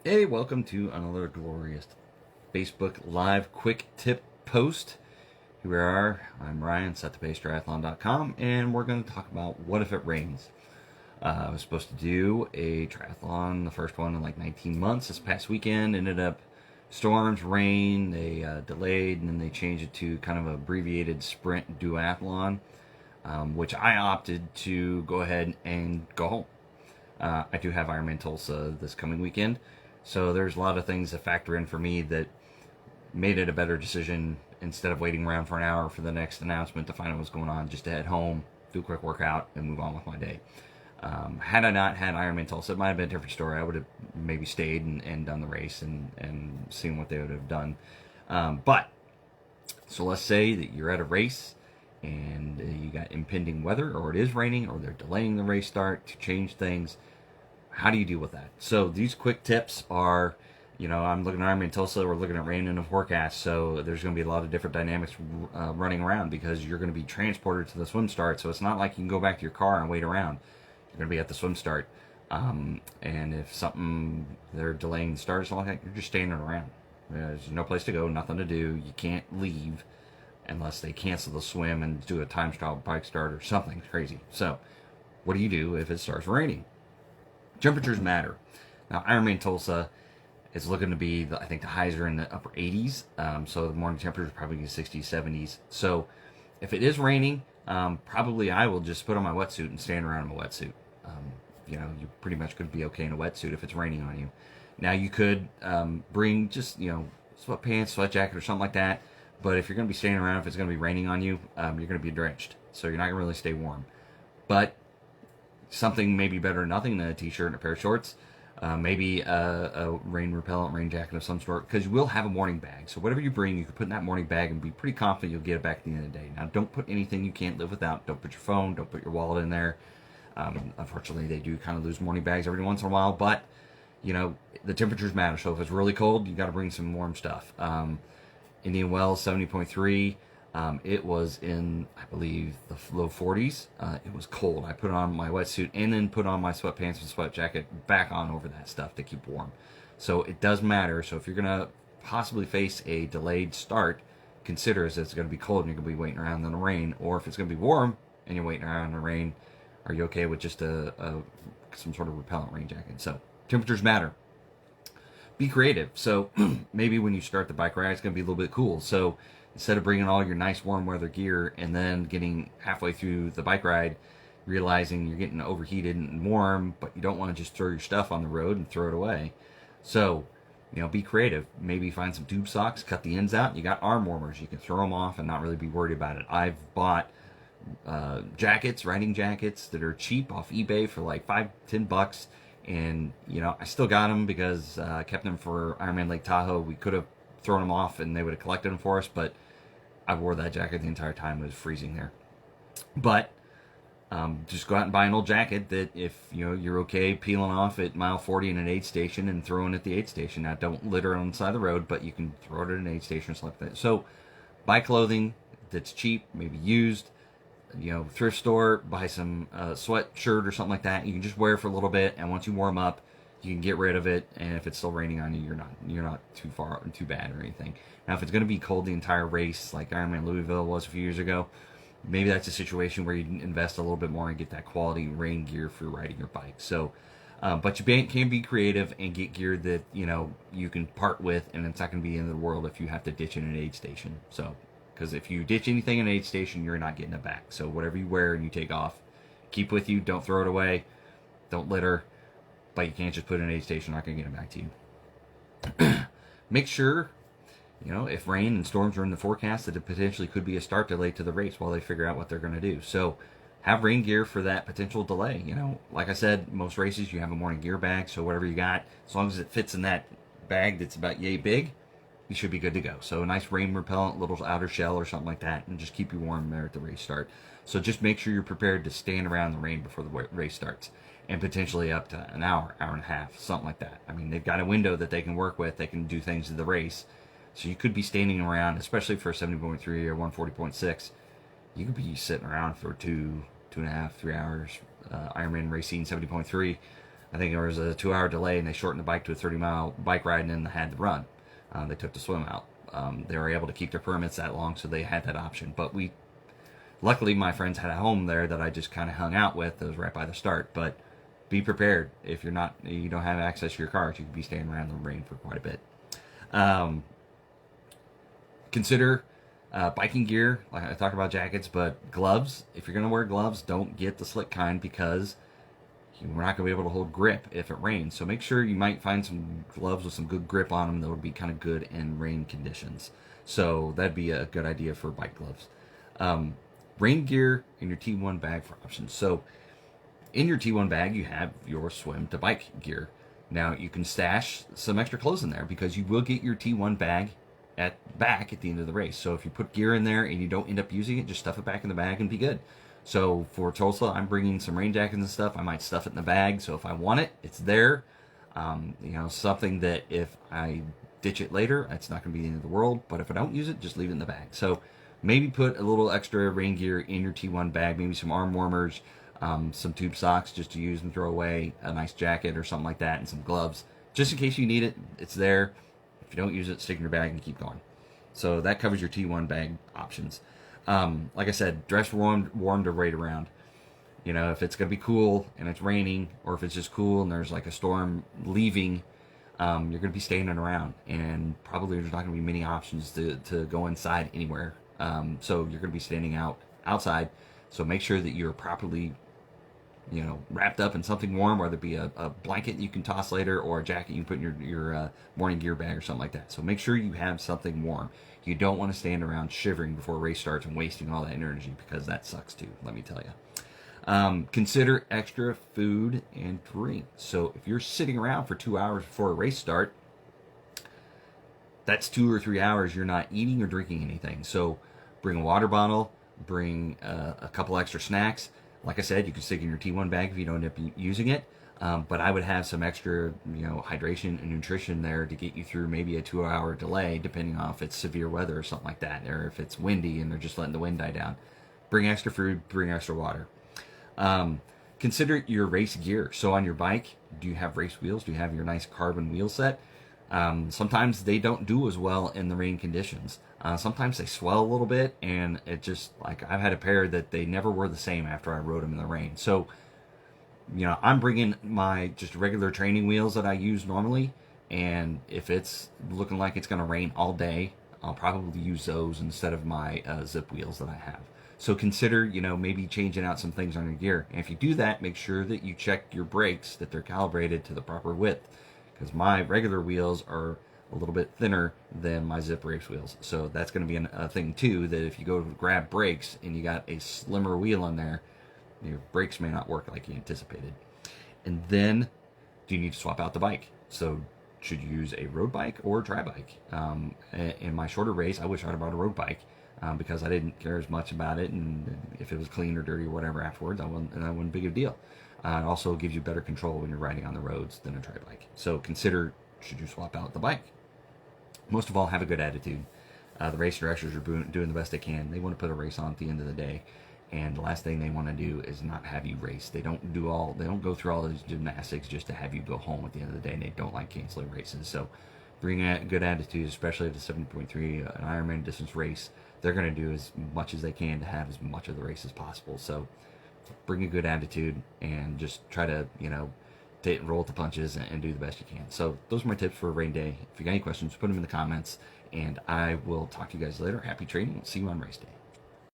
Hey, welcome to another glorious Facebook Live quick tip post. Here we are. I'm Ryan, setthepacetriathlon.com, and we're going to talk about what if it rains. I was supposed to do a triathlon, the first one in like 19 months. This past weekend ended up storms, rain. They delayed, and then they changed it to kind of an abbreviated sprint duathlon, which I opted to go ahead and go home. I do have Ironman Tulsa this coming weekend, so there's a lot of things that factor in for me that made it a better decision instead of waiting around for an hour for the next announcement to find out what's going on, just to head home, do a quick workout, and move on with my day. Had I not had Ironman Tulsa, it might have been a different story. I would have maybe stayed and done the race and seen what they would have done. So let's say that you're at a race and you got impending weather, or it is raining, or they're delaying the race start to change things. How do you deal with that? So these quick tips are, I'm looking at Ironman Tulsa, we're looking at rain in the forecast, so there's going to be a lot of different dynamics running around because you're going to be transported to the swim start. So it's not like you can go back to your car and wait around. You're going to be at the swim start. And if they're delaying the start or something like that, you're just standing around. There's no place to go, nothing to do. You can't leave unless they cancel the swim and do a time trial bike start or something crazy. So what do you do if it starts raining? Temperatures matter. Now, Ironman Tulsa is looking to be, I think the highs are in the upper 80s. So the morning temperature is probably 60s, 70s. So if it is raining, probably I will just put on my wetsuit and stand around in my wetsuit. You pretty much could be okay in a wetsuit if it's raining on you. Now, you could bring just, sweatpants, sweat jacket, or something like that. But if you're going to be standing around, if it's going to be raining on you, you're going to be drenched. So you're not going to really stay warm. But something maybe better than nothing than a t-shirt and a pair of shorts. Maybe a rain repellent, rain jacket of some sort, because you will have a morning bag. So whatever you bring, you can put in that morning bag and be pretty confident you'll get it back at the end of the day. Now, don't put anything you can't live without. Don't put your phone. Don't put your wallet in there. Unfortunately, they do kind of lose morning bags every once in a while, but the temperatures matter. So if it's really cold, you got to bring some warm stuff. Indian Wells 70.3. It was in, I believe, the low 40s. It was cold. I put on my wetsuit and then put on my sweatpants and sweat jacket back on over that stuff to keep warm. So it does matter. So if you're going to possibly face a delayed start, consider if it's going to be cold and you're going to be waiting around in the rain, or if it's going to be warm and you're waiting around in the rain, are you okay with just some sort of repellent rain jacket? So temperatures matter. Be creative. So maybe when you start the bike ride, it's going to be a little bit cool. So instead of bringing all your nice warm weather gear and then getting halfway through the bike ride, realizing you're getting overheated and warm, but you don't want to just throw your stuff on the road and throw it away. So, be creative. Maybe find some tube socks, cut the ends out. You got arm warmers. You can throw them off and not really be worried about it. I've bought riding jackets that are cheap off eBay for like $5-10. And, I still got them because I kept them for Ironman Lake Tahoe. We could have thrown them off and they would have collected them for us, but I wore that jacket the entire time. It was freezing there. But just go out and buy an old jacket that if you're okay peeling off at mile 40 in an aid station and throwing at the aid station. Now, don't litter on the side of the road, but you can throw it at an aid station or something like that. So buy clothing that's cheap, maybe used. Thrift store, buy some sweatshirt or something like that. You can just wear it for a little bit, and once you warm up, you can get rid of it. And if it's still raining on you, you're not too bad or anything. Now, if it's going to be cold the entire race, like Ironman Louisville was a few years ago, maybe that's a situation where you invest a little bit more and get that quality rain gear for riding your bike. So, but you can be creative and get gear that you can part with, and it's not going to be the end of the world if you have to ditch in an aid station. So. Because if you ditch anything in an aid station, you're not getting it back. So whatever you wear and you take off, keep with you. Don't throw it away. Don't litter. But you can't just put it in an aid station. Not going to get it back to you. Make sure, if rain and storms are in the forecast, that it potentially could be a start delay to the race while they figure out what they're going to do. So have rain gear for that potential delay. Like I said, most races you have a morning gear bag. So whatever you got, as long as it fits in that bag that's about yay big, you should be good to go. So a nice rain repellent, little outer shell or something like that, and just keep you warm there at the race start. So just make sure you're prepared to stand around in the rain before the race starts, and potentially up to an hour, hour and a half, something like that. I mean, they've got a window that they can work with. They can do things in the race. So you could be standing around, especially for a 70.3 or 140.6. You could be sitting around for 2.5, 3 hours. Ironman Racine 70.3. I think there was a 2 hour delay, and they shortened the bike to a 30-mile bike ride, and then they had the run. They took the swim out. They were able to keep their permits that long, so they had that option. But luckily, my friends had a home there that I just kind of hung out with. It was right by the start. But be prepared. If you don't have access to your cars, you could be staying around in the rain for quite a bit. Consider biking gear. Like I talked about jackets, but gloves. If you're going to wear gloves, don't get the slick kind, because we're not going to be able to hold grip if it rains. So make sure you might find some gloves with some good grip on them that would be kind of good in rain conditions. So that'd be a good idea for bike gloves. Rain gear in your T1 bag for options. So in your T1 bag, you have your swim to bike gear. Now you can stash some extra clothes in there, because you will get your T1 bag back at the end of the race. So if you put gear in there and you don't end up using it, just stuff it back in the bag and be good. So for Tulsa, I'm bringing some rain jackets and stuff. I might stuff it in the bag, so if I want it, it's there. Something that if I ditch it later, it's not going to be the end of the world. But if I don't use it, just leave it in the bag. So maybe put a little extra rain gear in your T1 bag, maybe some arm warmers, some tube socks just to use and throw away, a nice jacket or something like that, and some gloves. Just in case you need it, it's there. If you don't use it, stick it in your bag and keep going. So that covers your T1 bag options. Like I said, dress warm to raid around. If it's going to be cool and it's raining, or if it's just cool and there's like a storm leaving, you're going to be standing around, and probably there's not going to be many options to go inside anywhere. So you're going to be standing outside. So make sure that you're properly, wrapped up in something warm, whether it be a blanket you can toss later, or a jacket you can put in your morning gear bag or something like that. So make sure you have something warm. You don't want to stand around shivering before a race starts and wasting all that energy, because that sucks too, let me tell you. Consider extra food and drink. So if you're sitting around for 2 hours before a race start, that's 2 or 3 hours you're not eating or drinking anything. So bring a water bottle, bring a couple extra snacks. Like I said, you can stick in your T1 bag if you don't end up using it. But I would have some extra, hydration and nutrition there to get you through maybe a 2 hour delay, depending on if it's severe weather or something like that, or if it's windy and they're just letting the wind die down. Bring extra food, bring extra water. Consider your race gear. So on your bike, do you have race wheels? Do you have your nice carbon wheel set? Sometimes they don't do as well in the rain conditions. Sometimes they swell a little bit, and it just, like, I've had a pair that they never were the same after I rode them in the rain. So I'm bringing my just regular training wheels that I use normally, and if it's looking like it's going to rain all day, I'll probably use those instead of my zip wheels that I have. So consider, maybe changing out some things on your gear. And if you do that, make sure that you check your brakes, that they're calibrated to the proper width, because my regular wheels are a little bit thinner than my zip race wheels. So that's going to be a thing too, that if you go to grab brakes and you got a slimmer wheel on there, your brakes may not work like you anticipated. And then, do you need to swap out the bike? So should you use a road bike or a tri bike? In my shorter race, I wish I'd have brought a road bike, because I didn't care as much about it, and if it was clean or dirty or whatever afterwards, that wasn't big of a deal. It also gives you better control when you're riding on the roads than a tri bike. So consider, should you swap out the bike? Most of all, have a good attitude. The race directors are doing the best they can. They want to put a race on at the end of the day. And the last thing they want to do is not have you race. They don't go through all those gymnastics just to have you go home at the end of the day, and they don't like canceling races. So bring a good attitude, especially at the 7.3, an Ironman distance race. They're going to do as much as they can to have as much of the race as possible. So bring a good attitude and just try to, roll with the punches and do the best you can. So those are my tips for a rain day. If you got any questions, put them in the comments, and I will talk to you guys later. Happy training. See you on race day.